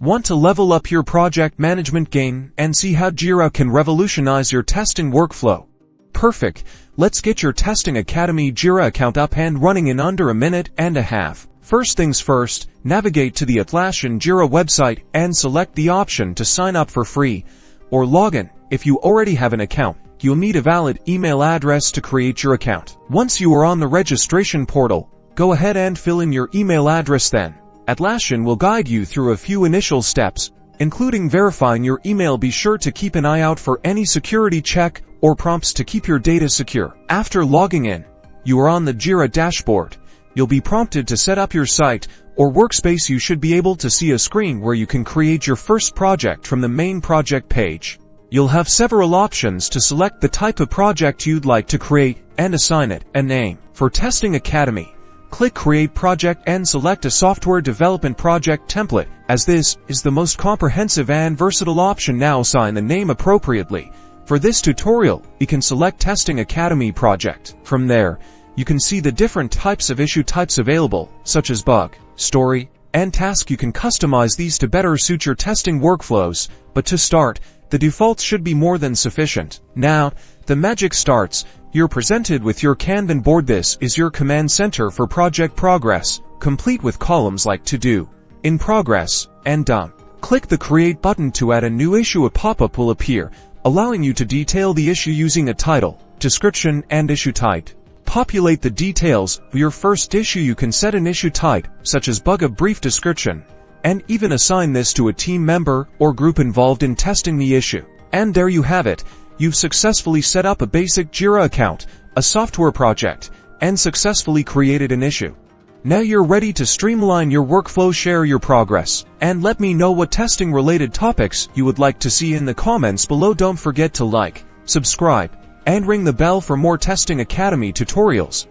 Want to level up your project management game and see how Jira can revolutionize your testing workflow? Perfect. Let's get your Testing Academy Jira account up and running in under a minute and a half. First things first, navigate to the Atlassian Jira website and select the option to sign up for free or login. If you already have an account, you'll need a valid email address to create your account. Once you are on the registration portal, go ahead and fill in your email address then. Atlassian will guide you through a few initial steps, including verifying your email. Be sure to keep an eye out for any security check or prompts to keep your data secure. After logging in, you are on the Jira dashboard. You'll be prompted to set up your site or workspace. You should be able to see a screen where you can create your first project from the main project page. You'll have several options to select the type of project you'd like to create and assign it a name. For Testing Academy, click Create Project and select a software development project template, as this is the most comprehensive and versatile option. Now assign the name appropriately. For this tutorial, you can select Testing Academy Project. From there, you can see the different types of issue types available, such as bug, story, and task. You can customize these to better suit your testing workflows, but to start, the defaults should be more than sufficient. Now, the magic starts. You're presented with your Kanban board. This is your command center for project progress, complete with columns like To Do, In Progress, and Done. Click the Create button to add a new issue. A pop-up will appear, allowing you to detail the issue using a title, description, and issue type. Populate the details of your first issue. You can set an issue type, such as bug, a brief description, and even assign this to a team member or group involved in testing the issue. And there you have it. You've successfully set up a basic Jira account, a software project, and successfully created an issue. Now you're ready to streamline your workflow. Share your progress, and let me know what testing-related topics you would like to see in the comments below. Don't forget to like, subscribe, and ring the bell for more Testing Academy tutorials.